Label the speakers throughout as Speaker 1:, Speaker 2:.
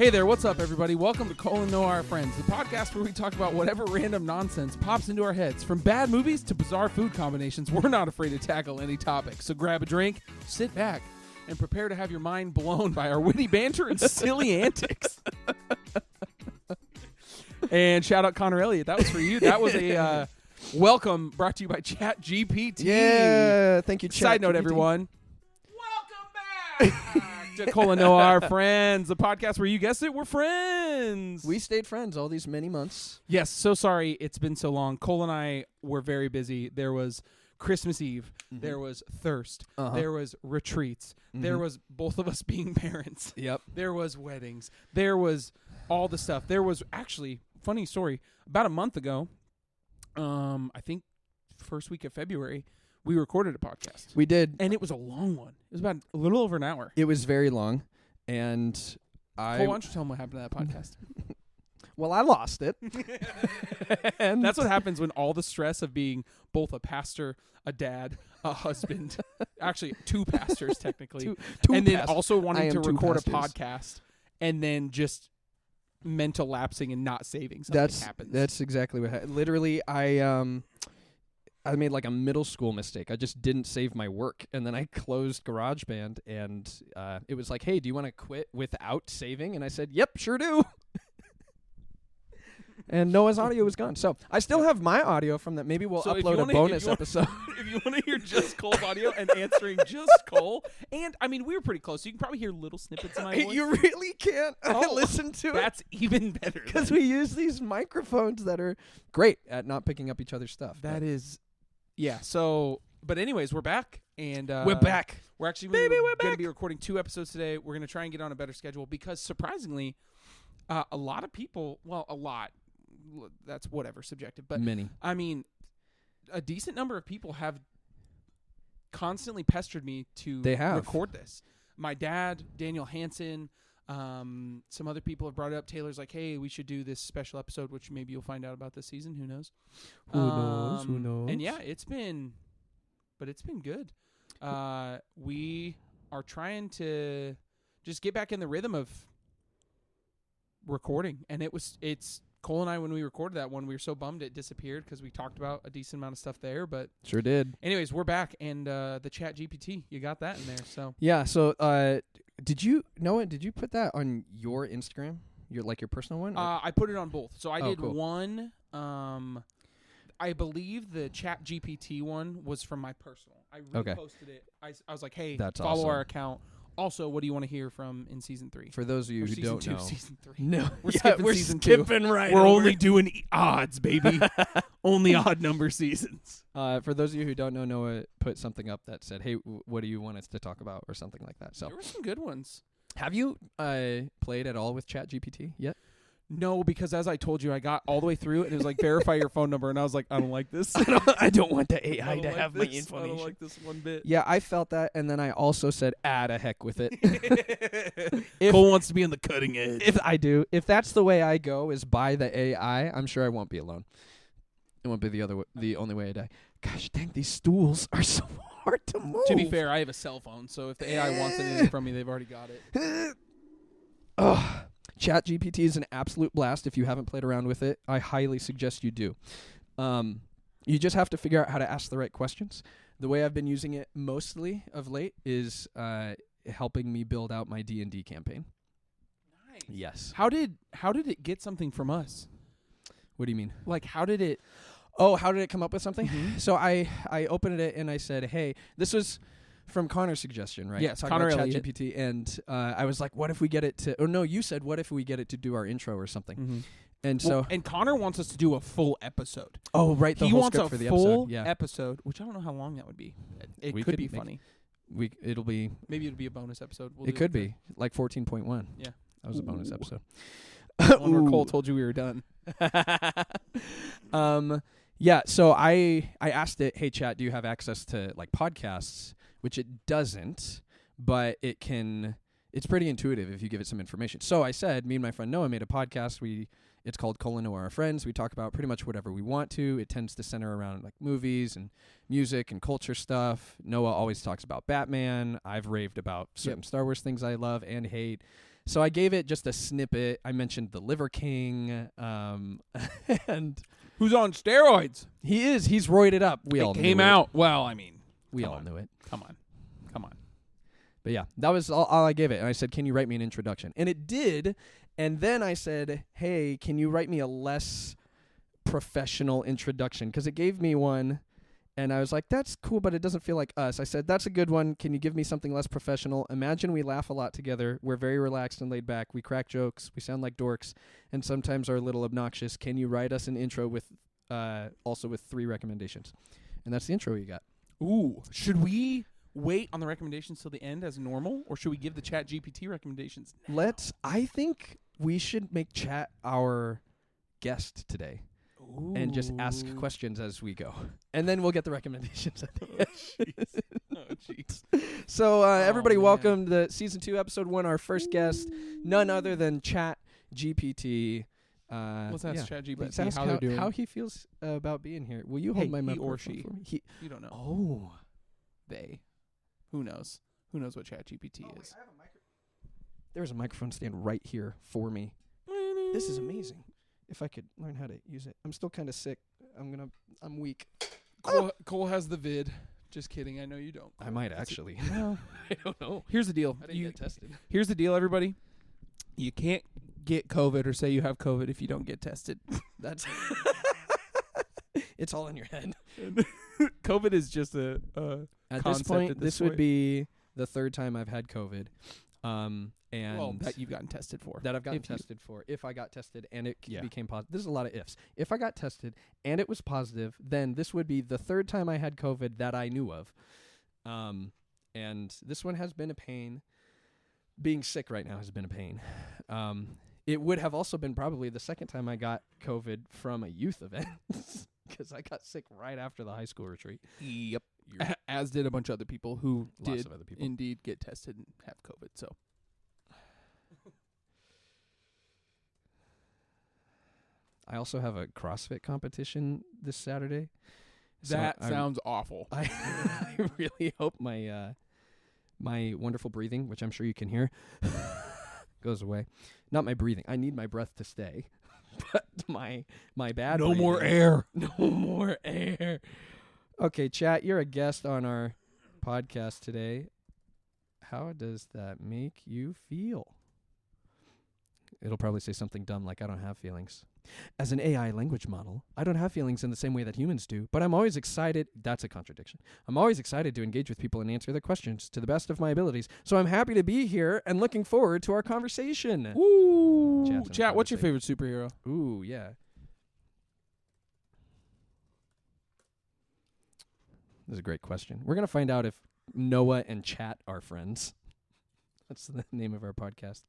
Speaker 1: Hey there, what's up, everybody? Welcome to Cole and Noah, Our Friends, the podcast where we talk about whatever random nonsense pops into our heads. From bad movies to bizarre food combinations, we're not afraid to tackle any topic. So grab a drink, sit back, and prepare to have your mind blown by our witty banter and silly antics. And shout out Connor Elliott. That was for you. That was a welcome brought to you by Chat GPT.
Speaker 2: Yeah, thank you, Chat
Speaker 1: Side note,
Speaker 2: GPT.
Speaker 1: everyone. Welcome back to Cole and Noah, Our Friends, the podcast where you guessed it, we're friends.
Speaker 2: We stayed friends all these many months.
Speaker 1: Yes, so sorry it's been so long. Cole and I were very busy. There was Christmas Eve.
Speaker 2: Mm-hmm.
Speaker 1: There was Thirst.
Speaker 2: Uh-huh.
Speaker 1: There was retreats. There was both of us being parents.
Speaker 2: Yep.
Speaker 1: There was weddings. There was all the stuff. There was actually, funny story, about a month ago, I think first week of February, we recorded a podcast.
Speaker 2: We did.
Speaker 1: And it was a long one. It was about a little over an hour.
Speaker 2: It was very long, and
Speaker 1: Cole, why don't you tell them what happened to that podcast?
Speaker 2: Well, I lost it. And
Speaker 1: That's what happens when all the stress of being both a pastor, a dad, a husband, actually two pastors technically,
Speaker 2: Two
Speaker 1: and then
Speaker 2: pastors.
Speaker 1: also
Speaker 2: I
Speaker 1: wanting
Speaker 2: am
Speaker 1: to
Speaker 2: two
Speaker 1: record a
Speaker 2: pastors.
Speaker 1: podcast, and then just mental lapsing and not saving something happens.
Speaker 2: That's exactly what happened. Literally, I made like a middle school mistake. I just didn't save my work, and then I closed GarageBand, and it was like, hey, do you want to quit without saving? And I said, yep, sure do. And Noah's audio was gone. So I still have my audio from that. Maybe we'll
Speaker 1: So if
Speaker 2: upload
Speaker 1: you
Speaker 2: a
Speaker 1: wanna-
Speaker 2: bonus
Speaker 1: if you
Speaker 2: episode.
Speaker 1: if you want to hear just Cole's audio and answering just Cole, and I mean we were pretty close, so you can probably hear little snippets of my voice.
Speaker 2: You really can't
Speaker 1: Oh,
Speaker 2: listen to it.
Speaker 1: That's even better.
Speaker 2: Because we use these microphones that are great at not picking up each other's stuff.
Speaker 1: That is, yeah. So, but anyways, we're back, and
Speaker 2: We're back.
Speaker 1: We're actually
Speaker 2: Baby, we're
Speaker 1: going to
Speaker 2: back.
Speaker 1: be recording 2 episodes today. We're going to try and get on a better schedule because surprisingly, a lot of people, well, a lot, that's whatever, subjective, but
Speaker 2: Many.
Speaker 1: I mean, a decent number of people have constantly pestered me to
Speaker 2: They have.
Speaker 1: record this. My dad, Daniel Hansen, some other people have brought it up. Taylor's like, hey, we should do this special episode, which maybe you'll find out about this season. Who knows?
Speaker 2: Who knows? Who knows?
Speaker 1: And yeah, it's been good. We are trying to just get back in the rhythm of recording, and it's Cole and I, when we recorded that one, we were so bummed it disappeared because we talked about a decent amount of stuff there. But
Speaker 2: Sure did.
Speaker 1: anyways, we're back, and the Chat GPT, you got that in there. So
Speaker 2: Yeah. So, did you put that on your Instagram? Your personal one? Or-
Speaker 1: I put it on both. So I did
Speaker 2: cool.
Speaker 1: one. I believe the Chat GPT one was from my personal. I
Speaker 2: Okay.
Speaker 1: reposted it. I was like, hey,
Speaker 2: That's
Speaker 1: follow
Speaker 2: awesome.
Speaker 1: our account. Also, what do you want to hear from in season 3?
Speaker 2: For those of you
Speaker 1: Or
Speaker 2: who
Speaker 1: season
Speaker 2: don't
Speaker 1: 2,
Speaker 2: know,
Speaker 1: season 3.
Speaker 2: no,
Speaker 1: We're
Speaker 2: yeah,
Speaker 1: skipping
Speaker 2: we're
Speaker 1: season 2.
Speaker 2: skipping right.
Speaker 1: We're
Speaker 2: over.
Speaker 1: only doing odds, baby. Only odd number seasons.
Speaker 2: For those of you who don't know, Noah put something up that said, "Hey, what do you want us to talk about?" or something like that. So,
Speaker 1: There were some good ones.
Speaker 2: have you played at all with ChatGPT yet?
Speaker 1: No, because as I told you, I got all the way through, and it was like, verify your phone number, and I was like, I don't like this.
Speaker 2: I don't want the
Speaker 1: I
Speaker 2: AI
Speaker 1: don't
Speaker 2: to
Speaker 1: like
Speaker 2: have my
Speaker 1: this.
Speaker 2: information.
Speaker 1: I don't like this one bit.
Speaker 2: Yeah, I felt that, and then I also said, to heck with it."
Speaker 1: Cole wants to be on the cutting edge.
Speaker 2: If that's the way I go, is by the AI, I'm sure I won't be alone. It won't be the only way I die. Gosh dang, these stools are so hard to move.
Speaker 1: To be fair, I have a cell phone, so if the AI wants anything from me, they've already got it.
Speaker 2: Ugh. ChatGPT is an absolute blast. If you haven't played around with it, I highly suggest you do. You just have to figure out how to ask the right questions. The way I've been using it mostly of late is helping me build out my D&D campaign.
Speaker 1: Nice.
Speaker 2: Yes.
Speaker 1: How did it get something from us?
Speaker 2: What do you mean?
Speaker 1: Like, how did it?
Speaker 2: Oh, how did it come up with something?
Speaker 1: Mhm.
Speaker 2: So I opened it and I said, hey, this was from Connor's suggestion, right?
Speaker 1: Yes,
Speaker 2: Talking
Speaker 1: Connor
Speaker 2: about
Speaker 1: Elliott.
Speaker 2: ChatGPT, and I was like, what if we get it to? Oh no, you said, what if we get it to do our intro or something?
Speaker 1: Mm-hmm.
Speaker 2: And so,
Speaker 1: and Connor wants us to do a full episode.
Speaker 2: oh right, the
Speaker 1: He
Speaker 2: whole
Speaker 1: wants
Speaker 2: script
Speaker 1: a
Speaker 2: for the
Speaker 1: full
Speaker 2: episode. Yeah,
Speaker 1: episode, which I don't know how long that would be. It
Speaker 2: We
Speaker 1: could
Speaker 2: could
Speaker 1: be
Speaker 2: make-
Speaker 1: funny.
Speaker 2: it'll be.
Speaker 1: Maybe it'll be a bonus episode. We'll
Speaker 2: It
Speaker 1: do
Speaker 2: could
Speaker 1: for-
Speaker 2: be like 14.1.
Speaker 1: Yeah.
Speaker 2: That was a bonus
Speaker 1: Ooh.
Speaker 2: episode.
Speaker 1: One where Cole
Speaker 2: Ooh.
Speaker 1: told you we were done.
Speaker 2: Yeah, so I asked it, hey chat, do you have access to like podcasts? Which it doesn't, but it can. It's pretty intuitive if you give it some information. So I said, me and my friend Noah made a podcast. It's called Cole and Noah, Our Friends. We talk about pretty much whatever we want to. It tends to center around like movies and music and culture stuff. Noah always talks about Batman. I've raved about certain Star Wars things I love and hate. So I gave it just a snippet. I mentioned the Liver King, and
Speaker 1: Who's on steroids?
Speaker 2: he is. He's roided up. We all
Speaker 1: Came
Speaker 2: knew
Speaker 1: out. Well, I mean,
Speaker 2: We
Speaker 1: come
Speaker 2: all
Speaker 1: on.
Speaker 2: knew it.
Speaker 1: Come on.
Speaker 2: But yeah, that was all I gave it. And I said, can you write me an introduction? And it did. And then I said, hey, can you write me a less professional introduction? Because it gave me one. And I was like, that's cool, but it doesn't feel like us. I said, that's a good one. Can you give me something less professional? Imagine we laugh a lot together. We're very relaxed and laid back. We crack jokes. We sound like dorks. And sometimes are a little obnoxious. Can you write us an intro with also with 3 recommendations? And that's the intro you got.
Speaker 1: Ooh. Should we wait on the recommendations till the end as normal, or should we give the Chat GPT recommendations now?
Speaker 2: I think we should make Chat our guest today.
Speaker 1: Ooh.
Speaker 2: And just ask questions as we go. And then we'll get the recommendations at the end.
Speaker 1: Oh, jeez.
Speaker 2: So, everybody,
Speaker 1: man.
Speaker 2: welcome to Season 2, Episode 1, our first guest, none other than Chat GPT.
Speaker 1: Let's ask Chat GPT
Speaker 2: Let's ask
Speaker 1: how they're doing.
Speaker 2: how he feels about being here. Will you hold
Speaker 1: Hey,
Speaker 2: my
Speaker 1: he
Speaker 2: microphone
Speaker 1: or she.
Speaker 2: for me?
Speaker 1: You don't know.
Speaker 2: Oh.
Speaker 1: They. Who knows? Who knows what Chat GPT is?
Speaker 2: There's a microphone stand right here for me. This is amazing. If I could learn how to use it. I'm still kind of sick. I'm weak.
Speaker 1: Cole has the vid. Just kidding. I know you don't.
Speaker 2: I might actually.
Speaker 1: Well,
Speaker 2: I don't know.
Speaker 1: here's the deal.
Speaker 2: I didn't get tested.
Speaker 1: Here's the deal, everybody. You can't get COVID or say you have COVID if you don't get tested.
Speaker 2: That's it's all in your head.
Speaker 1: COVID is just a
Speaker 2: At this
Speaker 1: concept
Speaker 2: point,
Speaker 1: at
Speaker 2: this
Speaker 1: this
Speaker 2: would
Speaker 1: point.
Speaker 2: be the 3rd time I've had COVID. And
Speaker 1: well, that you've gotten tested for.
Speaker 2: that I've gotten
Speaker 1: if you-
Speaker 2: tested for. If I got tested and it
Speaker 1: Yeah.
Speaker 2: became positive. This is a lot of ifs. If I got tested and it was positive, then this would be the 3rd time I had COVID that I knew of. And this one has been a pain. Being sick right now has been a pain. It would have also been probably the 2nd time I got COVID from a youth event because I got sick right after the high school retreat.
Speaker 1: Yep. As did a bunch of other people who
Speaker 2: Lots
Speaker 1: did
Speaker 2: of other people.
Speaker 1: indeed get tested and have COVID. So
Speaker 2: I also have a CrossFit competition this Saturday. So
Speaker 1: that sounds awful.
Speaker 2: I really hope my my wonderful breathing, which I'm sure you can hear, goes away. Not my breathing. I need my breath to stay. But my bad
Speaker 1: No more
Speaker 2: breathing-
Speaker 1: air.
Speaker 2: No more air. Okay, Chat, you're a guest on our podcast today. How does that make you feel? It'll probably say something dumb like, I don't have feelings. As an AI language model, I don't have feelings in the same way that humans do, but I'm always excited. That's a contradiction. I'm always excited to engage with people and answer their questions to the best of my abilities. So I'm happy to be here and looking forward to our conversation.
Speaker 1: Ooh.
Speaker 2: Chat's in the
Speaker 1: Chat, what's your
Speaker 2: conversation.
Speaker 1: favorite superhero?
Speaker 2: Ooh, yeah. This is a great question. We're going to find out if Noah and Chat are friends. That's the name of our podcast.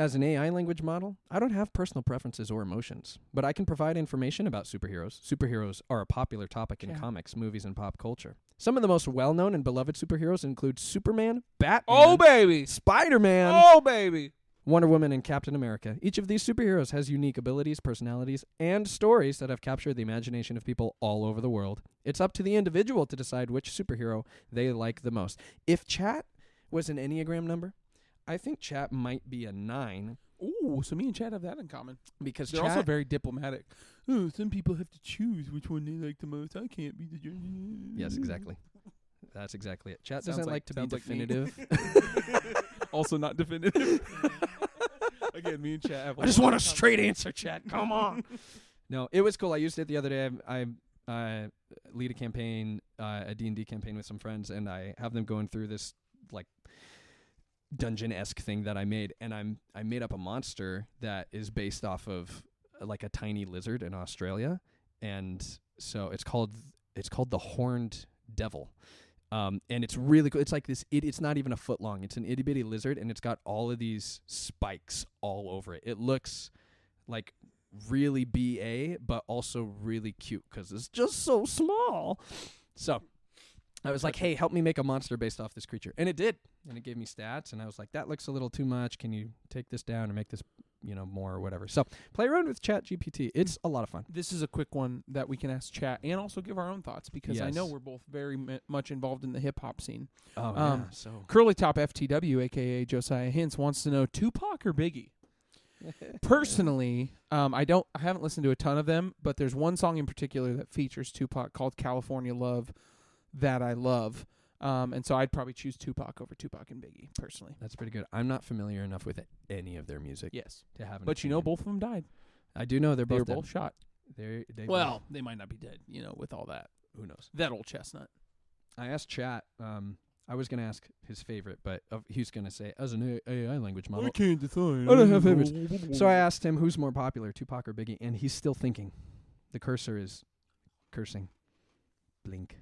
Speaker 2: As an AI language model, I don't have personal preferences or emotions, but I can provide information about superheroes. Superheroes are a popular topic in
Speaker 1: Yeah.
Speaker 2: comics, movies, and pop culture. Some of the most well-known and beloved superheroes include Superman, Batman,
Speaker 1: Oh, baby.
Speaker 2: Spider-Man,
Speaker 1: Oh, baby.
Speaker 2: Wonder Woman, and Captain America. Each of these superheroes has unique abilities, personalities, and stories that have captured the imagination of people all over the world. It's up to the individual to decide which superhero they like the most. If Chat was an Enneagram number, I think Chat might be a 9
Speaker 1: Ooh, so me and Chad have that in common.
Speaker 2: because
Speaker 1: They're
Speaker 2: Chat
Speaker 1: also very diplomatic. Oh, some people have to choose which one they like the most. I can't be the judge.
Speaker 2: Yes, exactly. That's exactly it. Chat
Speaker 1: Sounds
Speaker 2: doesn't like to be
Speaker 1: sounds like me.
Speaker 2: definitive.
Speaker 1: Also not definitive. Again, me and Chad have
Speaker 2: I just want a straight answer, Chat. Come on. No, it was cool. I used it the other day. I lead a campaign, a D&D campaign with some friends, and I have them going through this like dungeon-esque thing that I made, and I made up a monster that is based off of like a tiny lizard in Australia, and so it's called the Horned Devil. And it's really cool. It's like this. It's not even a foot long. It's an itty bitty lizard, and it's got all of these spikes all over it. It looks like really BA, but also really cute because it's just so small. So I was like, "Hey, help me make a monster based off this creature," and it did. And it gave me stats, and I was like, "That looks a little too much. Can you take this down and make this more or whatever. So play around with ChatGPT. It's a lot of fun.
Speaker 1: This is a quick one that we can ask chat and also give our own thoughts because I know we're both very much involved in the hip hop scene.
Speaker 2: Oh, so
Speaker 1: Curly Top FTW, aka Josiah Hintz, wants to know Tupac or Biggie. Personally, I haven't listened to a ton of them, but there's one song in particular that features Tupac called California Love that I love. And so I'd probably choose Tupac over Tupac and Biggie, personally.
Speaker 2: That's pretty good. I'm not familiar enough with any of their music.
Speaker 1: Yes.
Speaker 2: To have an
Speaker 1: But
Speaker 2: opinion.
Speaker 1: both of them died.
Speaker 2: I do know
Speaker 1: They
Speaker 2: they're
Speaker 1: were
Speaker 2: both
Speaker 1: both shot.
Speaker 2: They
Speaker 1: Well, they might not be dead, with all that.
Speaker 2: who knows?
Speaker 1: That old chestnut.
Speaker 2: I asked Chat. I was going to ask his favorite, but he's going to say, as an AI language model,
Speaker 1: can't decide.
Speaker 2: I don't have favorites. So I asked him, who's more popular, Tupac or Biggie? And he's still thinking. The cursor is cursing. Blink.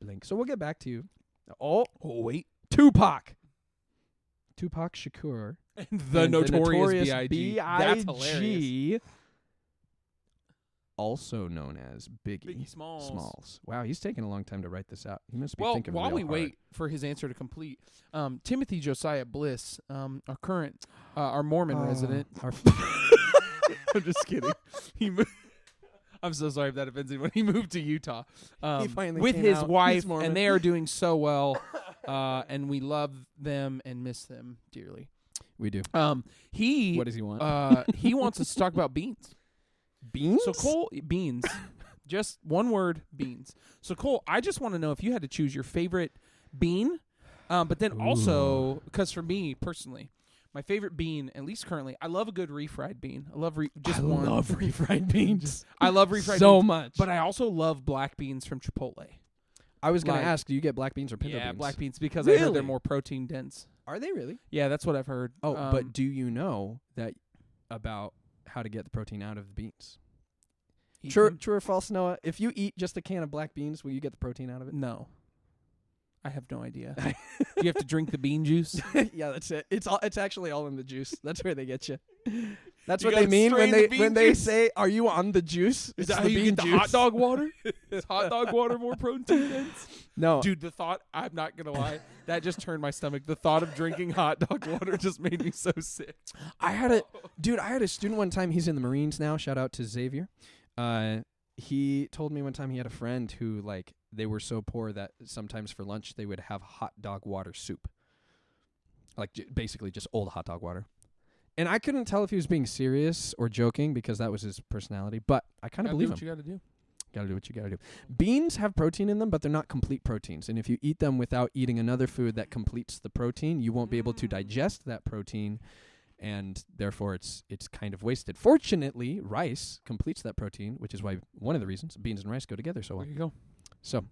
Speaker 2: Blink. So we'll get back to you. Oh, wait. Tupac Shakur.
Speaker 1: The
Speaker 2: and
Speaker 1: notorious B.I.G. That's hilarious.
Speaker 2: B.I.G., also known as
Speaker 1: Biggie Smalls.
Speaker 2: Wow, he's taking a long time to write this out. He must be
Speaker 1: Well,
Speaker 2: thinking
Speaker 1: while
Speaker 2: real
Speaker 1: we
Speaker 2: hard.
Speaker 1: wait for his answer to complete, Timothy Josiah Bliss, our current, our Mormon resident. I'm just kidding. I'm so sorry if that offends anyone. He moved to Utah
Speaker 2: He finally
Speaker 1: with
Speaker 2: came
Speaker 1: his
Speaker 2: out.
Speaker 1: wife,
Speaker 2: He's Mormon.
Speaker 1: and they are doing so well, and we love them and miss them dearly.
Speaker 2: We do.
Speaker 1: He
Speaker 2: What does he want?
Speaker 1: he wants us to talk about beans.
Speaker 2: Beans?
Speaker 1: So Cole, beans, just one word, beans. So Cole, I just want to know if you had to choose your favorite bean, but then also because for me personally, my favorite bean, at least currently, I love a good refried bean. I love one.
Speaker 2: love refried beans.
Speaker 1: I love refried
Speaker 2: so
Speaker 1: beans,
Speaker 2: much.
Speaker 1: but I also love black beans from Chipotle.
Speaker 2: I was going
Speaker 1: like-
Speaker 2: to ask, do you get black beans or pinto beans?
Speaker 1: Yeah, black beans because I heard
Speaker 2: Really?
Speaker 1: they're more protein dense.
Speaker 2: Are they really?
Speaker 1: Yeah, that's what I've heard.
Speaker 2: Oh, but do you know that about how to get the protein out of the beans? True or false, Noah? If you eat just a can of black beans, will you get the protein out of it?
Speaker 1: No. I have no idea. Do you have to drink the bean juice?
Speaker 2: Yeah, that's it. It's actually all in the juice. That's where they get you. That's
Speaker 1: You
Speaker 2: what they
Speaker 1: gotta
Speaker 2: mean when
Speaker 1: strain the
Speaker 2: they
Speaker 1: bean
Speaker 2: when they
Speaker 1: juice?
Speaker 2: say, "Are you on the juice?"
Speaker 1: Is
Speaker 2: It's
Speaker 1: that
Speaker 2: the
Speaker 1: how you
Speaker 2: bean
Speaker 1: get the
Speaker 2: juice.
Speaker 1: hot dog water? Is hot dog water more protein dense?
Speaker 2: No,
Speaker 1: Dude, the thought, I'm not going to lie, that just turned my stomach. The thought of drinking hot dog water just made me so sick.
Speaker 2: I had a student one time. He's in the Marines now. Shout out to Xavier. He told me one time he had a friend who they were so poor that sometimes for lunch they would have hot dog water soup. Basically just old hot dog water. And I couldn't tell if he was being serious or joking because that was his personality, but I kind of believe him.
Speaker 1: Do what you got to do.
Speaker 2: Gotta do what you gotta do. Beans have protein in them, but they're not complete proteins. And if you eat them without eating another food that completes the protein, you won't be able to digest that protein, and therefore it's kind of wasted. Fortunately, rice completes that protein, which is why one of the reasons beans and rice go together so well.
Speaker 1: There you go.
Speaker 2: So,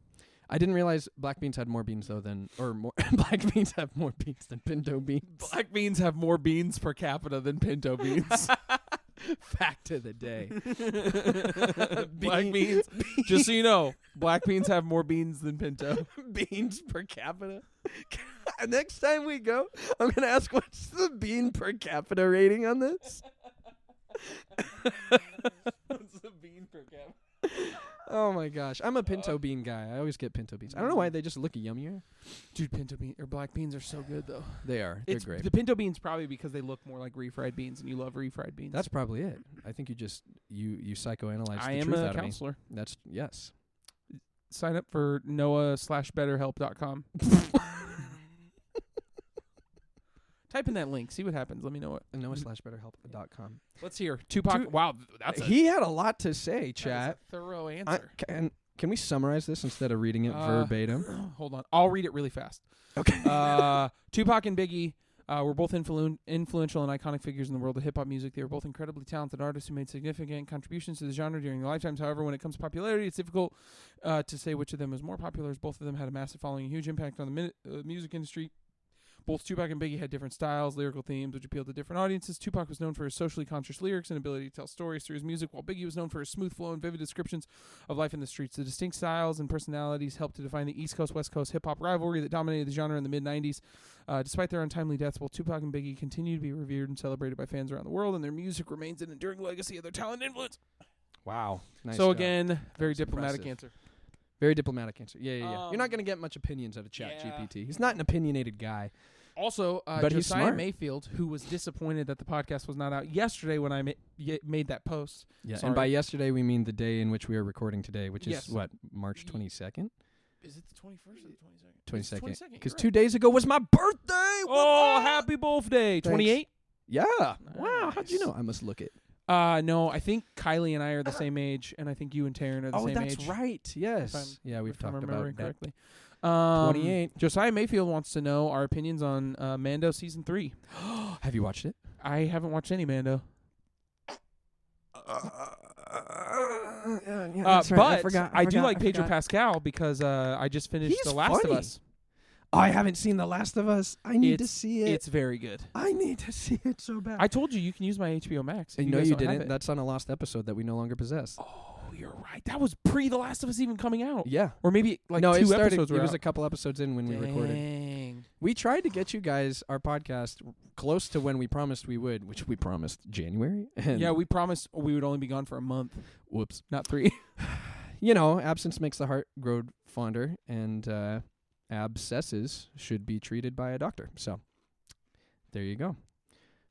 Speaker 2: I didn't realize black beans had more beans though black beans have more beans than pinto beans.
Speaker 1: Black beans have more beans per capita than pinto beans.
Speaker 2: Fact of the day.
Speaker 1: Black beans. Just so you know, black beans have more beans than pinto.
Speaker 2: Beans per capita. Next time we go, I'm going to ask what's the bean per capita rating on this?
Speaker 1: What's the bean per capita?
Speaker 2: Oh my gosh. I'm a pinto bean guy. I always get pinto beans. I don't know why they just look yummier.
Speaker 1: Dude, pinto bean or black beans are so good though.
Speaker 2: They are. They're great.
Speaker 1: The pinto beans probably because they look more like refried beans and you love refried beans.
Speaker 2: That's probably it. I think you just you psychoanalyze
Speaker 1: I
Speaker 2: the
Speaker 1: am
Speaker 2: truth
Speaker 1: a
Speaker 2: out
Speaker 1: counselor.
Speaker 2: of me. That's yes.
Speaker 1: Sign up for Noah/BetterHelp.com. Type in that link. See what happens. Let me know what.
Speaker 2: Noah/BetterHelp.com.
Speaker 1: Let's hear. Tupac. Wow, that's
Speaker 2: He had a lot to say,
Speaker 1: that
Speaker 2: chat.
Speaker 1: is a thorough answer.
Speaker 2: Can we summarize this instead of reading it verbatim?
Speaker 1: Hold on. I'll read it really fast.
Speaker 2: Okay.
Speaker 1: Tupac and Biggie were both influential and iconic figures in the world of hip-hop music. They were both incredibly talented artists who made significant contributions to the genre during their lifetimes. However, when it comes to popularity, it's difficult to say which of them was more popular, as both of them had a massive following and huge impact on the music industry. Both Tupac and Biggie had different styles, lyrical themes, which appealed to different audiences. Tupac was known for his socially conscious lyrics and ability to tell stories through his music, while Biggie was known for his smooth flow and vivid descriptions of life in the streets. The distinct styles and personalities helped to define the East Coast-West Coast hip-hop rivalry that dominated the genre in the mid-'90s. Despite their untimely deaths, both Tupac and Biggie continue to be revered and celebrated by fans around the world, and their music remains an enduring legacy of their talent and influence.
Speaker 2: Wow. Nice
Speaker 1: So
Speaker 2: job.
Speaker 1: again, very
Speaker 2: was
Speaker 1: diplomatic
Speaker 2: impressive.
Speaker 1: answer.
Speaker 2: Very diplomatic answer. Yeah. You're not going to get much opinions out of
Speaker 1: yeah.
Speaker 2: ChatGPT. He's not an opinionated guy.
Speaker 1: Also,
Speaker 2: But he's
Speaker 1: Josiah
Speaker 2: smart.
Speaker 1: Mayfield, who was disappointed that the podcast was not out yesterday when I made that post.
Speaker 2: Yeah,
Speaker 1: Sorry.
Speaker 2: and by yesterday we mean the day in which we are recording today, which
Speaker 1: Yes.
Speaker 2: is what, March 22nd?
Speaker 1: Is it the 21st or the 22nd?
Speaker 2: 22nd. Because 2 days ago was my birthday.
Speaker 1: Oh, happy birthday! 28.
Speaker 2: Yeah.
Speaker 1: Nice.
Speaker 2: Wow. How'd you know? I must look it.
Speaker 1: No, I think Kylie and I are the same age, and I think you and Taryn are the same age.
Speaker 2: Oh, that's right. Yes. Yeah, we've
Speaker 1: if I'm
Speaker 2: talked about
Speaker 1: remembering
Speaker 2: that.
Speaker 1: correctly.
Speaker 2: 28.
Speaker 1: Josiah Mayfield wants to know our opinions on Mando season 3.
Speaker 2: Have you watched it?
Speaker 1: I haven't watched any Mando.
Speaker 2: That's right.
Speaker 1: But
Speaker 2: I forgot.
Speaker 1: do like Pedro Pascal because I just finished
Speaker 2: He's
Speaker 1: The Last
Speaker 2: funny.
Speaker 1: of Us.
Speaker 2: I haven't seen The Last of Us. I need to see it.
Speaker 1: It's very good.
Speaker 2: I need to see it so bad.
Speaker 1: I told you can use my HBO Max.
Speaker 2: And
Speaker 1: if
Speaker 2: no,
Speaker 1: guys
Speaker 2: you
Speaker 1: don't have
Speaker 2: didn't.
Speaker 1: it.
Speaker 2: That's on a lost episode that we no longer possess.
Speaker 1: Oh, you're right. That was pre The Last of Us even coming out.
Speaker 2: Yeah.
Speaker 1: Or maybe like
Speaker 2: no,
Speaker 1: 2
Speaker 2: it started.
Speaker 1: episodes were
Speaker 2: It was
Speaker 1: out.
Speaker 2: a couple episodes in when we recorded.
Speaker 1: Dang.
Speaker 2: We tried to get you guys our podcast close to when we promised we would, which we promised January. And
Speaker 1: Yeah, we promised we would only be gone for a month,
Speaker 2: whoops.
Speaker 1: not 3.
Speaker 2: You know, absence makes the heart grow fonder, and abscesses should be treated by a doctor. So, there you go.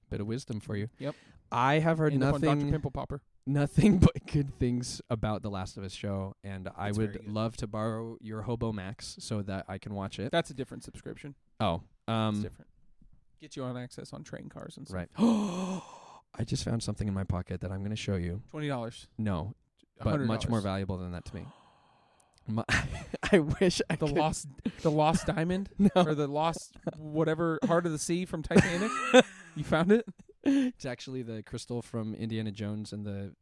Speaker 2: Bit of wisdom for you.
Speaker 1: Yep.
Speaker 2: I have heard
Speaker 1: End up on Dr.
Speaker 2: nothing
Speaker 1: Pimple Popper.
Speaker 2: but good things about The Last of Us show, and I
Speaker 1: It's very
Speaker 2: would
Speaker 1: good.
Speaker 2: love to borrow your Hobo Max so that I can watch it.
Speaker 1: That's a different subscription.
Speaker 2: Oh,
Speaker 1: It's different. Get you on access on train cars and stuff.
Speaker 2: right. I just found something in my pocket that I'm going to show you.
Speaker 1: $20.
Speaker 2: No, but much
Speaker 1: $100.
Speaker 2: more valuable than that to me. I wish I
Speaker 1: The
Speaker 2: could.
Speaker 1: lost diamond
Speaker 2: No.
Speaker 1: or the lost whatever Heart of the Sea from Titanic. You found it?
Speaker 2: It's actually the crystal from Indiana Jones and the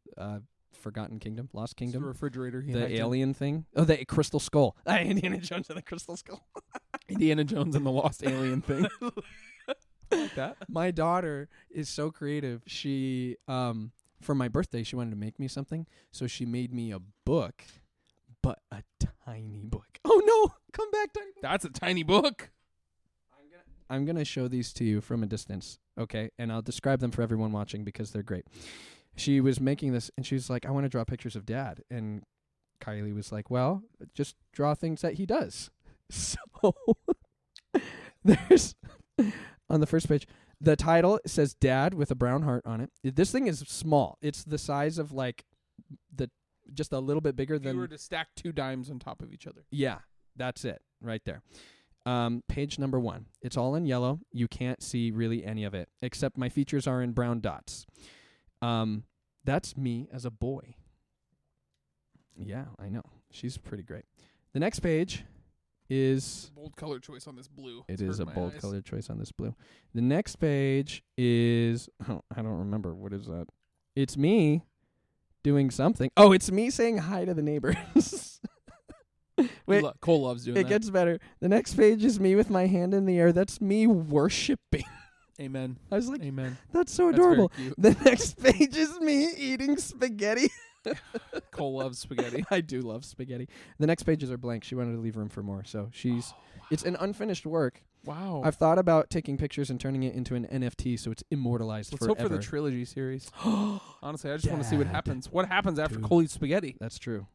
Speaker 2: Forgotten Kingdom, Lost
Speaker 1: It's the
Speaker 2: Kingdom.
Speaker 1: refrigerator. He
Speaker 2: The
Speaker 1: hacked in.
Speaker 2: alien thing. Oh, the crystal skull. Indiana Jones and the crystal skull.
Speaker 1: Indiana Jones and the lost alien thing. Like that.
Speaker 2: My daughter is so creative. She, for my birthday, she wanted to make me something. So she made me a book, but a tiny book. Oh, no. Come back, tiny book.
Speaker 1: That's a tiny book.
Speaker 2: I'm going to show these to you from a distance, okay? And I'll describe them for everyone watching because they're great. She was making this, and she was like, I want to draw pictures of Dad. And Kylie was like, well, just draw things that he does. So there's, on the first page, the title says Dad with a brown heart on it. This thing is small. It's the size of like just a little bit bigger
Speaker 1: If you
Speaker 2: than.
Speaker 1: were to stack 2 dimes on top of each other.
Speaker 2: Yeah, that's it right there. Page number 1. It's all in yellow. You can't see really any of it, except my features are in brown dots. That's me as a boy. Yeah, I know. She's pretty great. The next page is...
Speaker 1: Bold color choice on this blue.
Speaker 2: It
Speaker 1: It's
Speaker 2: is a
Speaker 1: hurting my
Speaker 2: bold
Speaker 1: eyes.
Speaker 2: color choice on this blue. The next page is... Oh, I don't remember. What is that? It's me doing something. Oh, it's me saying hi to the neighbors. Wait,
Speaker 1: Cole loves doing
Speaker 2: it
Speaker 1: that.
Speaker 2: gets better. The next page is me with my hand in the air. That's me worshiping.
Speaker 1: Amen.
Speaker 2: I was like,
Speaker 1: Amen.
Speaker 2: that's so
Speaker 1: That's very
Speaker 2: adorable.
Speaker 1: cute.
Speaker 2: The next page is me eating spaghetti.
Speaker 1: Cole loves spaghetti.
Speaker 2: I do love spaghetti. The next pages are blank. She wanted to leave room for more. So she's... It's an unfinished work.
Speaker 1: Wow.
Speaker 2: I've thought about taking pictures and turning it into an NFT so it's immortalized
Speaker 1: Let's
Speaker 2: forever.
Speaker 1: hope for the trilogy series. Honestly, I just want to see what
Speaker 2: Dad.
Speaker 1: happens. What happens after
Speaker 2: Dude.
Speaker 1: Cole eats spaghetti?
Speaker 2: That's true.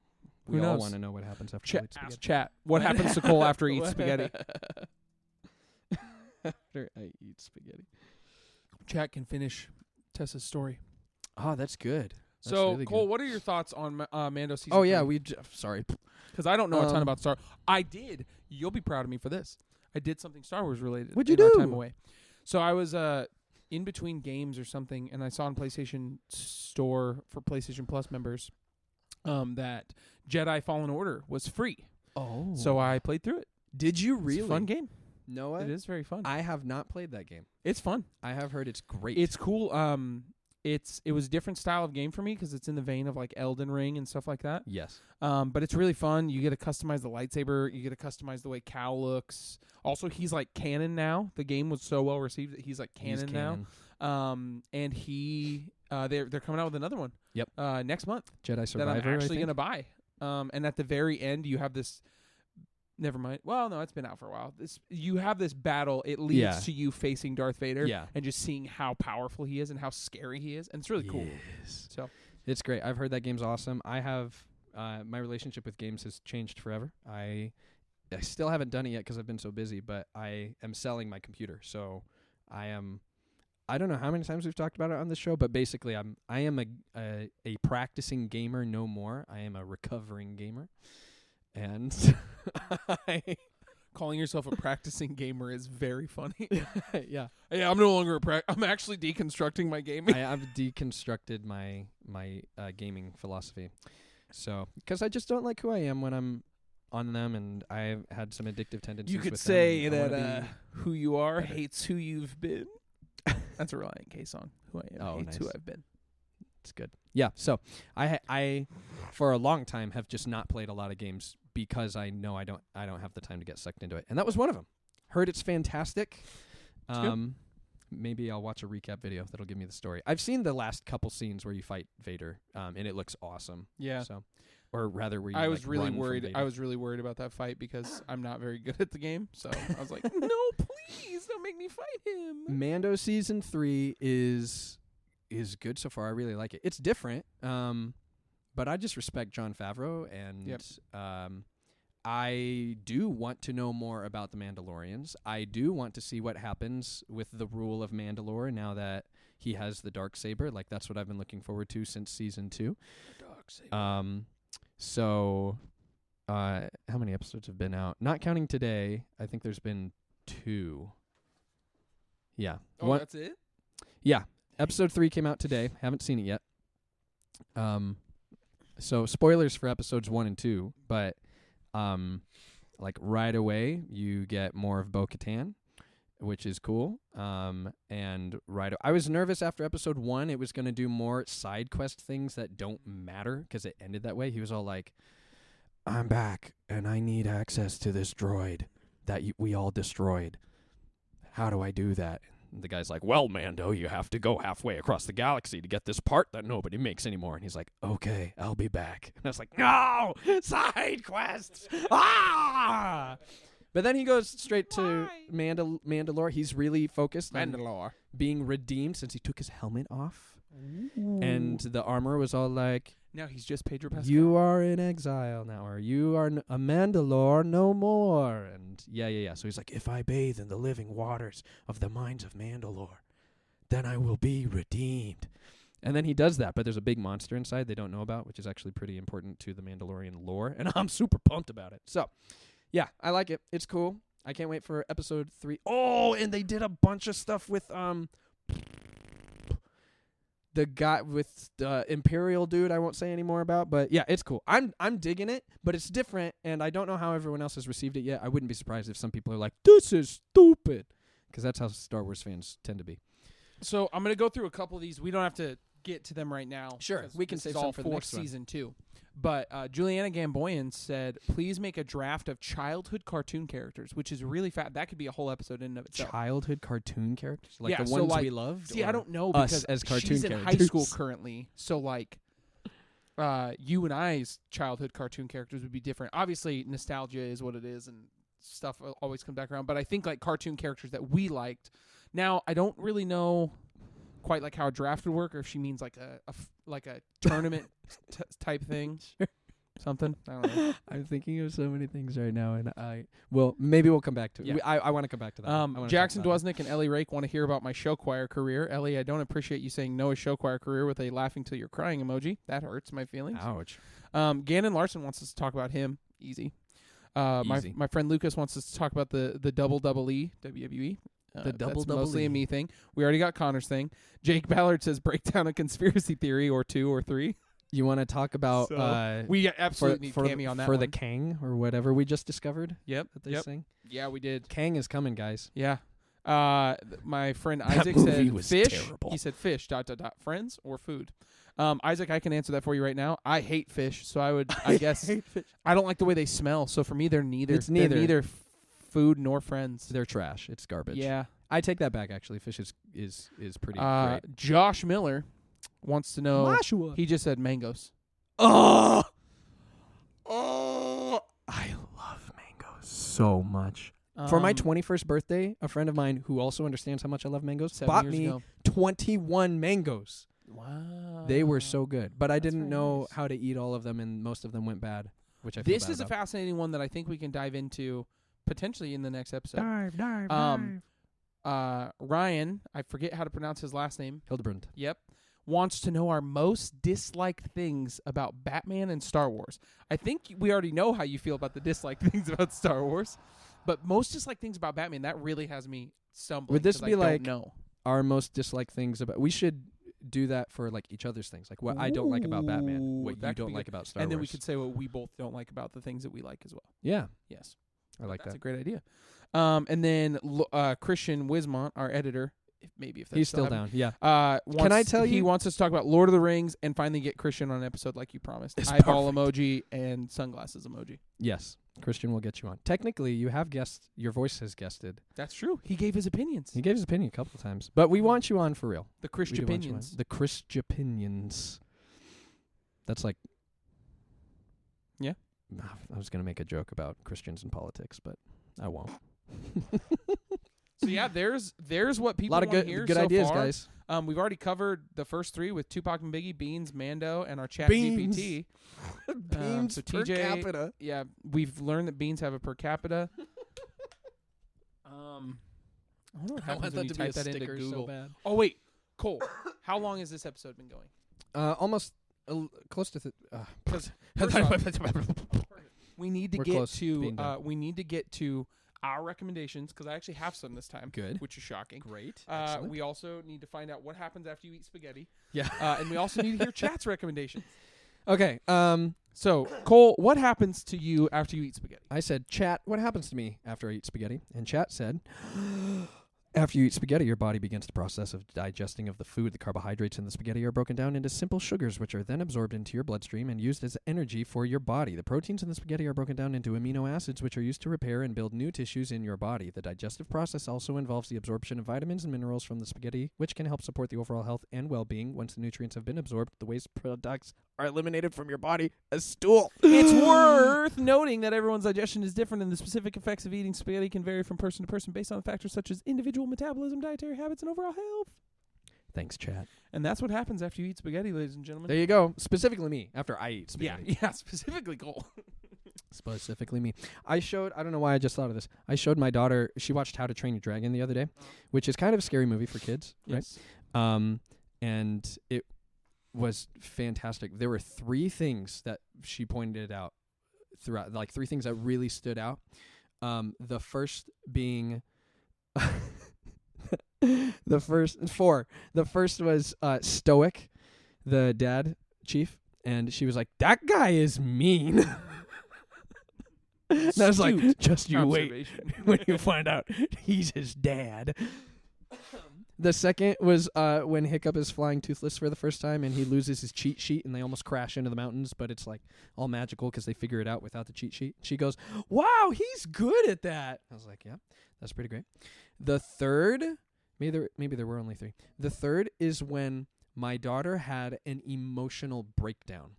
Speaker 1: Who
Speaker 2: We all
Speaker 1: knows?
Speaker 2: want to know what happens after he eats
Speaker 1: Ask
Speaker 2: spaghetti.
Speaker 1: chat. What happens to Cole after he eats spaghetti?
Speaker 2: After I eat spaghetti.
Speaker 1: Chat can finish Tessa's story.
Speaker 2: Oh, that's good. That's
Speaker 1: So,
Speaker 2: really
Speaker 1: Cole,
Speaker 2: good.
Speaker 1: what are your thoughts on Mando season?
Speaker 2: Oh, yeah, sorry.
Speaker 1: Because I don't know a ton
Speaker 2: Um,
Speaker 1: about Star. I did. You'll be proud of me for this. I did something Star Wars related.
Speaker 2: What'd you
Speaker 1: in our
Speaker 2: do?
Speaker 1: Time away. So I was in between games or something, and I saw on PlayStation Store for PlayStation Plus members that Jedi Fallen Order was free.
Speaker 2: Oh.
Speaker 1: So I played through it.
Speaker 2: Did you
Speaker 1: It's
Speaker 2: really?
Speaker 1: a fun game.
Speaker 2: Noah?
Speaker 1: It is very fun.
Speaker 2: I have not played that game.
Speaker 1: It's fun.
Speaker 2: I have heard it's great.
Speaker 1: It's cool. It was a different style of game for me because it's in the vein of like Elden Ring and stuff like that.
Speaker 2: Yes.
Speaker 1: But it's really fun. You get to customize the lightsaber. You get to customize the way Cal looks. Also, he's like canon now. The game was so well received that he's like canon, now. And they're coming out with another one.
Speaker 2: Yep.
Speaker 1: Next month
Speaker 2: Jedi Survivor,
Speaker 1: that I'm
Speaker 2: I
Speaker 1: actually
Speaker 2: think.
Speaker 1: gonna buy. And at the very end, you have this. Never mind. Well, no, it's been out for a while. You have this battle. It leads
Speaker 2: Yeah.
Speaker 1: to you facing Darth Vader.
Speaker 2: Yeah.
Speaker 1: And just seeing how powerful he is and how scary he is, and it's really cool.
Speaker 2: Yes.
Speaker 1: So
Speaker 2: It's great. I've heard that game's awesome. I have my relationship with games has changed forever. I still haven't done it yet because I've been so busy, but I am selling my computer. So I don't know how many times we've talked about it on this show, but basically I am a practicing gamer no more. I am a recovering gamer. And
Speaker 1: Calling yourself a practicing gamer is very funny.
Speaker 2: yeah.
Speaker 1: Yeah, I'm no longer I'm actually deconstructing my gaming.
Speaker 2: I've deconstructed my gaming philosophy. So, because I just don't like who I am when I'm on them, and I've had some addictive tendencies.
Speaker 1: You could
Speaker 2: with
Speaker 1: say
Speaker 2: them,
Speaker 1: that who you are hates who you've been. That's a Reliant K song. Who I am hates who I've been.
Speaker 2: It's good. Yeah. So I for a long time have just not played a lot of games because I know I don't have the time to get sucked into it, and that was one of them. Heard it's fantastic. Maybe I'll watch a recap video that'll give me the story. I've seen the last couple scenes where you fight Vader, and it looks awesome.
Speaker 1: Yeah.
Speaker 2: So, or rather, where you
Speaker 1: I was really
Speaker 2: run from
Speaker 1: worried.
Speaker 2: Vader.
Speaker 1: I was really worried about that fight because I'm not very good at the game. So I was like, no, please don't make me fight him.
Speaker 2: Mando season 3 is good so far. I really like it. It's different, but I just respect Jon Favreau, and I do want to know more about the Mandalorians. I do want to see what happens with the rule of Mandalore now that he has the Darksaber. Like, that's what I've been looking forward to since season 2.
Speaker 1: The Darksaber.
Speaker 2: So, how many episodes have been out? Not counting today, I think there's been 2. Yeah.
Speaker 1: Oh, that's it?
Speaker 2: Yeah. Episode 3 came out today. Haven't seen it yet. So spoilers for episodes 1 and 2, but like right away you get more of Bo-Katan, which is cool. And I was nervous after episode 1 it was going to do more side quest things that don't matter because it ended that way. He was all like, "I'm back and I need access to this droid that we all destroyed. How do I do that?" And the guy's like, "Well, Mando, you have to go halfway across the galaxy to get this part that nobody makes anymore." And he's like, "Okay, I'll be back." And I was like, "No! Side quests! Ah!" But then he goes straight to Mandalore. He's really focused on being redeemed since he took his helmet off. Ooh. And the armor was all like,
Speaker 1: now he's just Pedro Pascal.
Speaker 2: "You are in exile now," or "You are a Mandalore no more." And yeah. So he's like, "If I bathe in the living waters of the mines of Mandalore, then I will be redeemed." And then he does that, but there's a big monster inside they don't know about, which is actually pretty important to the Mandalorian lore, and I'm super pumped about it. So, yeah, I like it. It's cool. I can't wait for episode 3. Oh, and they did a bunch of stuff with the guy with the Imperial dude I won't say any more about, but yeah, it's cool. I'm digging it, but it's different, and I don't know how everyone else has received it yet. I wouldn't be surprised if some people are like, "This is stupid," because that's how Star Wars fans tend to be.
Speaker 1: So I'm going to go through a couple of these. We don't have to get to them right now.
Speaker 2: Sure, we can save some for the next one.
Speaker 1: Season 2. But Juliana Gamboyan said, please make a draft of childhood cartoon characters, which is really fat. That could be a whole episode in and of itself.
Speaker 2: Childhood cartoon characters? Like
Speaker 1: yeah,
Speaker 2: the ones we loved?
Speaker 1: See, I don't know because
Speaker 2: us as cartoon
Speaker 1: she's
Speaker 2: characters.
Speaker 1: in high school currently. So, like, you and I's childhood cartoon characters would be different. Obviously, nostalgia is what it is, and stuff always comes back around. But I think, like, cartoon characters that we liked. Now, I don't really know quite like how a draft would work, or if she means like a tournament type thing.
Speaker 2: Sure.
Speaker 1: Something. I don't know.
Speaker 2: I'm thinking of so many things right now, and maybe we'll come back to it.
Speaker 1: Yeah.
Speaker 2: I want to come back to that.
Speaker 1: Jackson Dwesnick and Ellie Rake want to hear about my show choir career. Ellie, I don't appreciate you saying Noah's show choir career with a laughing till you're crying emoji. That hurts my feelings.
Speaker 2: Ouch.
Speaker 1: Gannon Larson wants us to talk about him. Easy.
Speaker 2: Easy.
Speaker 1: My friend Lucas wants us to talk about the double E WWE. That's mostly a me thing. We already got Connor's thing. Jake Ballard says break down a conspiracy theory or 2 or 3.
Speaker 2: You want to talk about
Speaker 1: we absolutely need Cammy on that
Speaker 2: for
Speaker 1: one.
Speaker 2: the Kang or whatever we just discovered?
Speaker 1: Yep.
Speaker 2: That they sing?
Speaker 1: Yeah, we did.
Speaker 2: Kang is coming, guys.
Speaker 1: Yeah. My friend Isaac said fish. Terrible. He said fish, ... friends or food. Isaac, I can answer that for you right now. I hate fish, so I guess I don't like the way they smell. So for me, they're neither.
Speaker 2: It's neither.
Speaker 1: They're neither food nor friends.
Speaker 2: They're trash. It's garbage.
Speaker 1: Yeah.
Speaker 2: I take that back, actually. Fish is pretty great.
Speaker 1: Josh Miller wants to know.
Speaker 2: Joshua.
Speaker 1: He just said mangoes.
Speaker 2: Oh, I love mangoes so much. For my 21st birthday, a friend of mine who also understands how much I love mangoes bought me 21 mangoes.
Speaker 1: Wow.
Speaker 2: They were so good, but I didn't know how to eat all of them, and most of them went bad. which I feel
Speaker 1: This
Speaker 2: bad
Speaker 1: is a
Speaker 2: about.
Speaker 1: fascinating one that I think we can dive into potentially in the next episode.
Speaker 2: Dive.
Speaker 1: Ryan, I forget how to pronounce his last name.
Speaker 2: Hildebrand.
Speaker 1: Yep. Wants to know our most disliked things about Batman and Star Wars. I think we already know how you feel about the disliked things about Star Wars, but most disliked things about Batman, that really has me stumbling.
Speaker 2: Would this
Speaker 1: 'cause
Speaker 2: be
Speaker 1: I don't
Speaker 2: like
Speaker 1: know.
Speaker 2: our most disliked things about? We should do that for like each other's things, like what I don't like about Batman, what
Speaker 1: that
Speaker 2: you
Speaker 1: could
Speaker 2: don't
Speaker 1: be
Speaker 2: like
Speaker 1: good.
Speaker 2: about Star
Speaker 1: And then we
Speaker 2: Wars.
Speaker 1: could say what we both don't like about the things that we like as well.
Speaker 2: Yeah,
Speaker 1: Yes.
Speaker 2: I like
Speaker 1: That's
Speaker 2: that.
Speaker 1: a great idea. And then Christian Wismont, our editor, if that's
Speaker 2: He's still
Speaker 1: happening,
Speaker 2: down. Yeah.
Speaker 1: Can
Speaker 2: I tell
Speaker 1: he
Speaker 2: you-
Speaker 1: wants us to talk about Lord of the Rings and finally get Christian on an episode like you promised.
Speaker 2: It's
Speaker 1: Eyeball
Speaker 2: perfect.
Speaker 1: emoji and sunglasses emoji.
Speaker 2: Yes. Christian will get you on. Technically, you have guessed. Your voice has guested.
Speaker 1: That's true. He gave his opinions.
Speaker 2: He gave his opinion a couple of times, but we want you on for real.
Speaker 1: The
Speaker 2: We
Speaker 1: Christian
Speaker 2: do want you on.
Speaker 1: opinions.
Speaker 2: The Christian opinions. That's like.
Speaker 1: Yeah.
Speaker 2: I was gonna make a joke about Christians and politics, but I won't.
Speaker 1: So yeah, there's what
Speaker 2: A
Speaker 1: people
Speaker 2: lot of
Speaker 1: want to hear
Speaker 2: good
Speaker 1: so
Speaker 2: ideas,
Speaker 1: far.
Speaker 2: guys.
Speaker 1: We've already covered the first three with Tupac and Biggie, Beans, Mando, and our chat
Speaker 2: Beans.
Speaker 1: GPT.
Speaker 2: Beans
Speaker 1: so
Speaker 2: per
Speaker 1: TJ
Speaker 2: capita.
Speaker 1: Yeah, we've learned that beans have a per capita. I wonder what happens when you type that into Google.
Speaker 2: bad.
Speaker 1: Oh wait, Cole, how long has this episode been going?
Speaker 2: Almost close to.
Speaker 1: Because we need to
Speaker 2: We're
Speaker 1: get
Speaker 2: close to
Speaker 1: to
Speaker 2: being done.
Speaker 1: our recommendations because I actually have some this time.
Speaker 2: Good.
Speaker 1: Which is shocking.
Speaker 2: Great.
Speaker 1: We also need to find out what happens after you eat spaghetti.
Speaker 2: Yeah.
Speaker 1: And we also need to hear chat's recommendations.
Speaker 2: Okay.
Speaker 1: So, Cole, what happens to you after you eat spaghetti?
Speaker 2: I said, chat, what happens to me after I eat spaghetti? And chat said, after you eat spaghetti, your body begins the process of digesting of the food. The carbohydrates in the spaghetti are broken down into simple sugars, which are then absorbed into your bloodstream and used as energy for your body. The proteins in the spaghetti are broken down into amino acids, which are used to repair and build new tissues in your body. The digestive process also involves the absorption of vitamins and minerals from the spaghetti, which can help support the overall health and well-being. Once the nutrients have been absorbed, the waste products are eliminated from your body as stool.
Speaker 1: It's worth noting that everyone's digestion is different, and the specific effects of eating spaghetti can vary from person to person based on factors such as individual metabolism, dietary habits, and overall health.
Speaker 2: Thanks, chat.
Speaker 1: And that's what happens after you eat spaghetti, ladies and gentlemen.
Speaker 2: There you go. Specifically me, after I eat
Speaker 1: Yeah,
Speaker 2: spaghetti.
Speaker 1: yeah, specifically Cole.
Speaker 2: Specifically me. I don't know why I just thought of this. I showed my daughter, she watched How to Train Your Dragon the other day, which is kind of a scary movie for kids,
Speaker 1: Yes.
Speaker 2: right? And it was fantastic. There were three things that she pointed out throughout, like three things that really stood out. The first being the first was Stoic, the dad chief, and she was like, "That guy is mean." And I was like,
Speaker 1: Astute
Speaker 2: "Just you wait
Speaker 1: observation.
Speaker 2: when you find out he's his dad." The second was when Hiccup is flying toothless for the first time, and he loses his cheat sheet, and they almost crash into the mountains, but it's like all magical because they figure it out without the cheat sheet. She goes, "Wow, he's good at that." I was like, "Yeah, that's pretty great." The third, maybe there were only three. The third is when my daughter had an emotional breakdown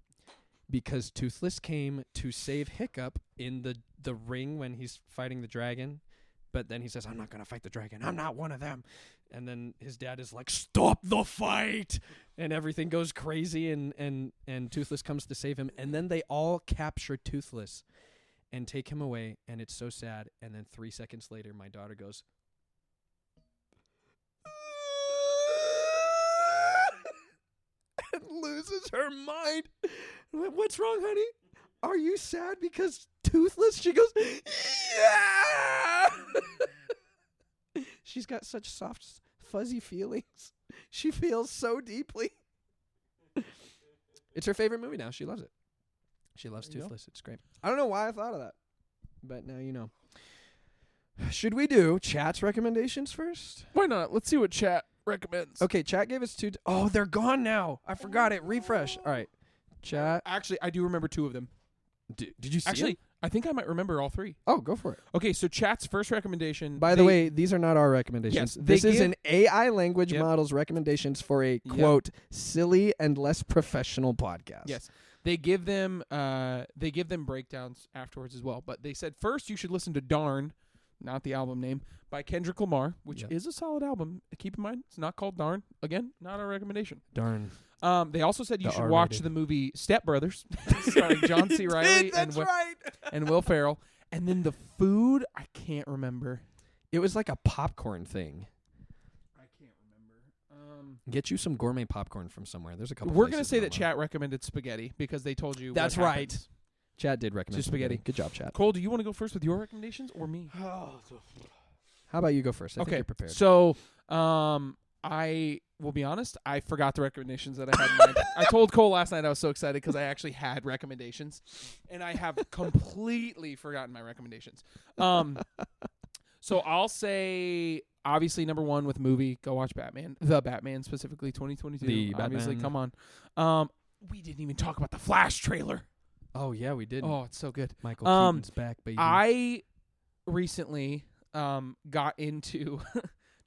Speaker 2: because Toothless came to save Hiccup in the ring when he's fighting the dragon. But then he says, "I'm not going to fight the dragon. I'm not one of them." And then his dad is like, "Stop the fight." And everything goes crazy and Toothless comes to save him. And then they all capture Toothless and take him away. And it's so sad. And then 3 seconds later, my daughter goes, and loses her mind. "What's wrong, honey? Are you sad because Toothless?" She goes, "Yeah." She's got such soft, fuzzy feelings. She feels so deeply. It's her favorite movie now. She loves it. She loves
Speaker 1: There you go.
Speaker 2: Toothless. It's great. I don't know why I thought of that, but now you know. Should we do chat's recommendations first?
Speaker 1: Why not? Let's see what chat recommends.
Speaker 2: Okay, chat gave us two. Oh, they're gone now. I forgot it. Refresh. All right. Chat.
Speaker 1: Actually, I do remember two of them.
Speaker 2: Did you see
Speaker 1: Actually,
Speaker 2: it?
Speaker 1: I think I might remember all three.
Speaker 2: Oh, go for it.
Speaker 1: Okay, so chat's first recommendation.
Speaker 2: By the way, these are not our recommendations.
Speaker 1: Yes, they
Speaker 2: this is
Speaker 1: give-
Speaker 2: an AI language
Speaker 1: Yep.
Speaker 2: model's recommendations for a, quote, silly and less professional podcast.
Speaker 1: Yes. They give them breakdowns afterwards as well. But they said first you should listen to Darn, not the album name, by Kendrick Lamar, which is a solid album. Keep in mind, it's not called Darn. Again, not a recommendation.
Speaker 2: Darn.
Speaker 1: They also said you should
Speaker 2: R-rated.
Speaker 1: watch the movie Step Brothers, starring John C. Reilly and Will Ferrell. And then the food, I can't remember.
Speaker 2: It was like a popcorn thing.
Speaker 1: I can't remember.
Speaker 2: Get you some gourmet popcorn from somewhere. There's a couple.
Speaker 1: We're gonna say that chat recommended spaghetti because they told you.
Speaker 2: That's
Speaker 1: what
Speaker 2: right.
Speaker 1: happens.
Speaker 2: Chat did recommend
Speaker 1: Just spaghetti.
Speaker 2: Good job, chat.
Speaker 1: Cole, do you want to go first with your recommendations or me?
Speaker 2: How about you go first? I think you're prepared.
Speaker 1: So, I will be honest. I forgot the recommendations that I had in mind. I told Cole last night I was so excited because I actually had recommendations, and I have completely forgotten my recommendations. So I'll say, obviously, number one with movie, go watch Batman. The Batman, specifically 2022.
Speaker 2: The
Speaker 1: obviously,
Speaker 2: Batman.
Speaker 1: come on. We didn't even talk about the Flash trailer.
Speaker 2: Oh yeah, we did.
Speaker 1: Oh, it's so good.
Speaker 2: Michael Keaton's back, baby.
Speaker 1: I recently got into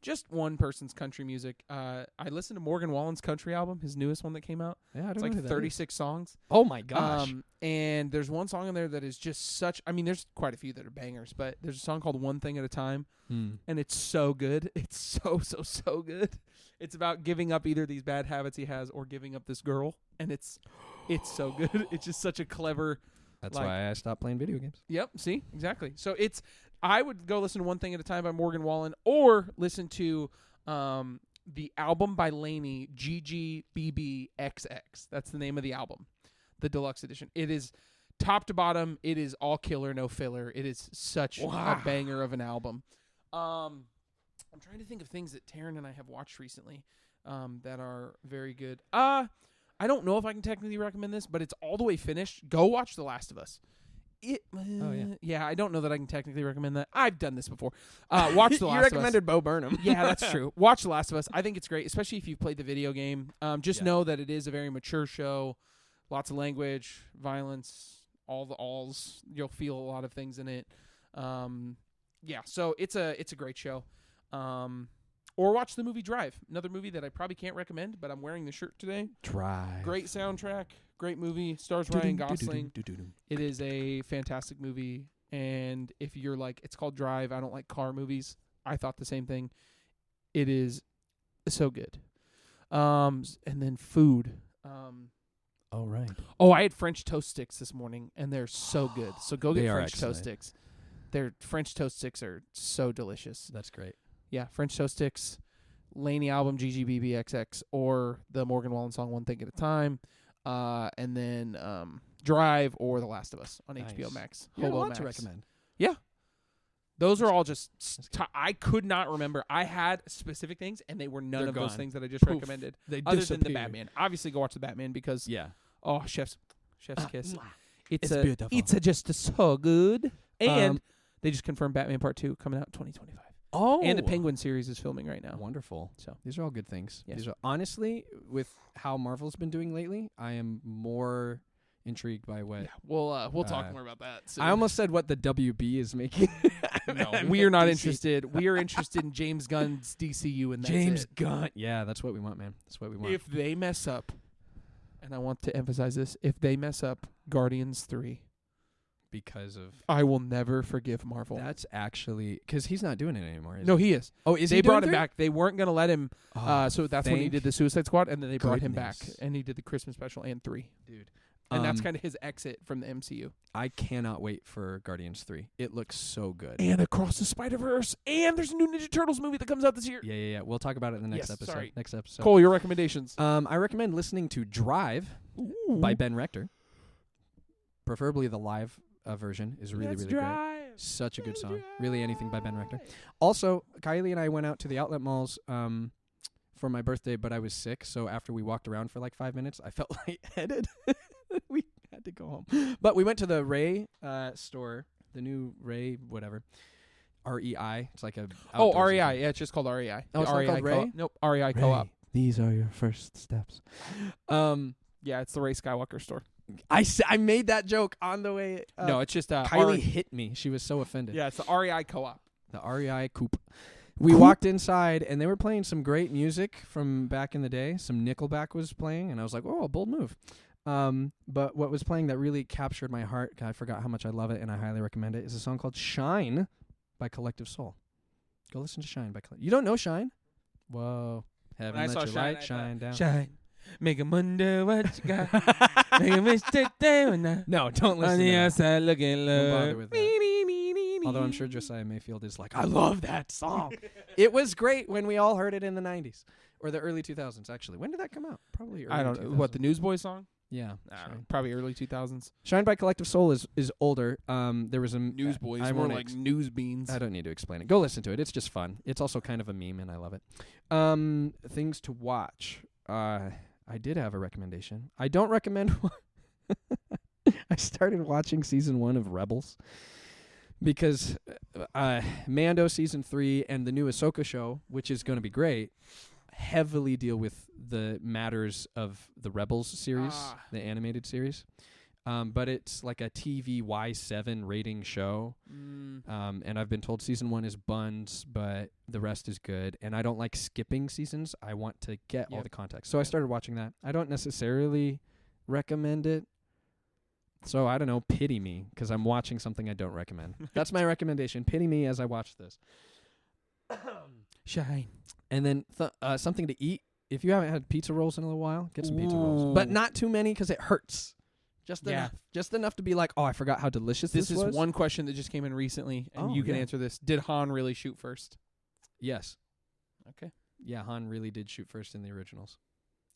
Speaker 1: just one person's country music. I listened to Morgan Wallen's country album, his newest one that came out.
Speaker 2: Yeah,
Speaker 1: It's like 36 songs.
Speaker 2: Oh my gosh.
Speaker 1: And there's one song in there that is just such, I mean, there's quite a few that are bangers, but there's a song called One Thing at a Time, and it's so good. It's so good. It's about giving up either these bad habits he has or giving up this girl, and it's so good. It's just such a clever.
Speaker 2: That's why I stopped playing video games.
Speaker 1: Yep. See, exactly. So I would go listen to One Thing at a Time by Morgan Wallen, or listen to the album by Lainey, GGBBXX. That's the name of the album, the deluxe edition. It is top to bottom. It is all killer, no filler. It is such a banger of an album. I'm trying to think of things that Taryn and I have watched recently that are very good. I don't know if I can technically recommend this, but it's all the way finished. Go watch The Last of Us. Yeah, I don't know that I can technically recommend that. I've done this before. Watch The Last of Us.
Speaker 2: You recommended Bo Burnham.
Speaker 1: Yeah, that's true. Watch The Last of Us. I think it's great, especially if you've played the video game. Just know that it is a very mature show. Lots of language, violence, all the alls. You'll feel a lot of things in it. Yeah, so it's a great show. Or watch the movie Drive, another movie that I probably can't recommend, but I'm wearing the shirt today.
Speaker 2: Drive.
Speaker 1: Great soundtrack, great movie, stars Ryan Gosling. It is a fantastic movie, and if you're like, it's called Drive, I don't like car movies, I thought the same thing. It is so good. And then food.
Speaker 2: All right.
Speaker 1: Oh, I had French toast sticks this morning, and they're so good. So go get
Speaker 2: They are
Speaker 1: French
Speaker 2: excellent.
Speaker 1: toast sticks. Their French toast sticks are so delicious.
Speaker 2: That's great.
Speaker 1: Yeah, French toast sticks, Lainey album GGBBXX, or the Morgan Wallen song One Thing at a Time, and then Drive or The Last of Us on HBO Max.
Speaker 2: You have a
Speaker 1: Hobo
Speaker 2: lot
Speaker 1: Max.
Speaker 2: to recommend.
Speaker 1: Yeah. Those are all just I could not remember. I had specific things, and they were none
Speaker 2: They're
Speaker 1: of those
Speaker 2: gone.
Speaker 1: things that I just
Speaker 2: Poof.
Speaker 1: recommended.
Speaker 2: They
Speaker 1: other
Speaker 2: disappear.
Speaker 1: than the Batman. Obviously, go watch the Batman because chef's kiss. It's
Speaker 2: beautiful.
Speaker 1: It's just so good. And they just confirmed Batman Part 2 coming out in 2025.
Speaker 2: Oh,
Speaker 1: And the Penguin series is filming right now.
Speaker 2: Wonderful.
Speaker 1: So
Speaker 2: these are all good things.
Speaker 1: Yes.
Speaker 2: These are, honestly, with how Marvel's been doing lately, I am more intrigued by what.
Speaker 1: Yeah, we'll talk more about that soon.
Speaker 2: I almost said what the WB is making.
Speaker 1: No, we are not interested. We are interested in James Gunn's DCU, and that's
Speaker 2: James
Speaker 1: it.
Speaker 2: Gunn. Yeah, that's what we want, man. That's what we want.
Speaker 1: If they mess up, and I want to emphasize this, if they mess up Guardians 3,
Speaker 2: because of
Speaker 1: I will never forgive Marvel.
Speaker 2: that's actually because he's not doing it anymore.
Speaker 1: No, he is.
Speaker 2: Oh, is
Speaker 1: they
Speaker 2: he
Speaker 1: brought
Speaker 2: doing
Speaker 1: him back. They weren't going to let him.
Speaker 2: Oh,
Speaker 1: So that's when he
Speaker 2: thank
Speaker 1: did the Suicide Squad, and then they brought him back,
Speaker 2: goodness.
Speaker 1: and he did the Christmas special and 3.
Speaker 2: dude.
Speaker 1: And that's kind of his exit from the MCU.
Speaker 2: I cannot wait for Guardians 3. It looks so good.
Speaker 1: And Across the Spider-Verse, and there's a new Ninja Turtles movie that comes out this year.
Speaker 2: Yeah. We'll talk about it in the next
Speaker 1: Yes,
Speaker 2: episode.
Speaker 1: sorry.
Speaker 2: Next episode.
Speaker 1: Cole, your recommendations.
Speaker 2: I recommend listening to Drive by Ben Rector. Preferably the live version is really great. Such a good song. Really anything by Ben Rector. Also, Kylie and I went out to the outlet malls for my birthday, but I was sick, so after we walked around for like 5 minutes, I felt lightheaded. We had to go home. But we went to the Ray store, the new Ray whatever. REI. It's like a
Speaker 1: REI. Yeah, it's just called REI.
Speaker 2: Oh, it's not
Speaker 1: REI
Speaker 2: called Ray?
Speaker 1: Co-op. Nope, REI Co-op.
Speaker 2: These are your first steps.
Speaker 1: Yeah, it's the Ray Skywalker store.
Speaker 2: I made that joke on the way.
Speaker 1: No, it's just
Speaker 2: Kylie hit me. She was so offended.
Speaker 1: Yeah, it's the REI Co-op.
Speaker 2: The REI Coupe. We walked inside, and they were playing some great music from back in the day. Some Nickelback was playing, and I was like, oh, a bold move. But what was playing that really captured my heart, I forgot how much I love it, and I highly recommend it, is a song called Shine by Collective Soul. Go listen to Shine by Collective. You don't know Shine?
Speaker 1: Whoa.
Speaker 2: Heaven
Speaker 1: When I
Speaker 2: let
Speaker 1: saw
Speaker 2: your
Speaker 1: Shine,
Speaker 2: light shine down.
Speaker 1: Shine. Make 'em wonder what you got. Make 'em wish that they were not.
Speaker 2: No, don't listen
Speaker 1: On
Speaker 2: to
Speaker 1: the
Speaker 2: that.
Speaker 1: outside looking
Speaker 2: Don't
Speaker 1: low.
Speaker 2: bother with that. Although I'm sure Josiah Mayfield is like, I love that song. It was great when we all heard it in the 90s. Or the early 2000s, actually. When did that come out? Probably early
Speaker 1: I don't know.
Speaker 2: 2000s.
Speaker 1: What, the Newsboys song?
Speaker 2: Yeah.
Speaker 1: Shine. Probably early 2000s.
Speaker 2: Shine by Collective Soul is older. There was a
Speaker 1: Newsboys.
Speaker 2: I
Speaker 1: More
Speaker 2: won't
Speaker 1: like news beans.
Speaker 2: I don't need to explain it. Go listen to it. It's just fun. It's also kind of a meme, and I love it. Things to watch. I did have a recommendation. I don't recommend. I started watching season 1 of Rebels because Mando season 3 and the new Ahsoka show, which is going to be great, heavily deal with the matters of the Rebels series, the animated series. But it's like a TV Y7 rating show. And I've been told season 1 is buns, but the rest is good. And I don't like skipping seasons. I want to get all the context. So I started watching that. I don't necessarily recommend it. So I don't know, pity me, because I'm watching something I don't recommend. That's my recommendation. Pity me as I watch this.
Speaker 1: Shine.
Speaker 2: And then something to eat. If you haven't had pizza rolls in a little while, get some pizza rolls. But not too many because it hurts. Just enough. Just enough to be like, oh, I forgot how delicious this was.
Speaker 1: This is one question that just came in recently, and you can answer this. Did Han really shoot first?
Speaker 2: Yes.
Speaker 1: Okay.
Speaker 2: Yeah, Han really did shoot first in the originals.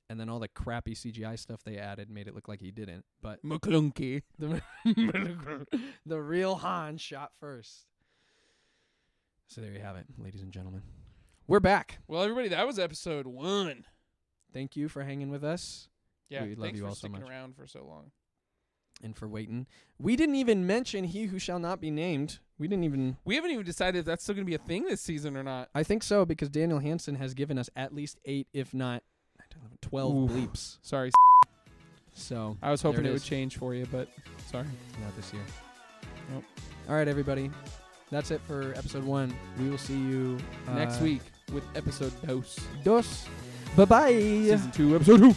Speaker 2: And then all the crappy CGI stuff they added made it look like he didn't. But
Speaker 1: McClunky.
Speaker 2: The real Han shot first. So there you have it, ladies and gentlemen. We're back.
Speaker 1: Well, everybody, that was episode 1.
Speaker 2: Thank you for hanging with us.
Speaker 1: Yeah,
Speaker 2: we love you all so much.
Speaker 1: Thanks for sticking around for so long.
Speaker 2: And for waiting. We didn't even mention He Who Shall Not Be Named. We haven't even decided if that's still going to be a thing this season or not. I think so, because Daniel Hansen has given us at least 8, if not 12 bleeps.
Speaker 1: Sorry.
Speaker 2: So
Speaker 1: I was hoping it would change for you, but sorry.
Speaker 2: Not this year.
Speaker 1: Nope.
Speaker 2: All right, everybody. That's it for episode 1. We will see you
Speaker 1: next week with episode 2.
Speaker 2: Bye-bye.
Speaker 1: Season 2, episode 2.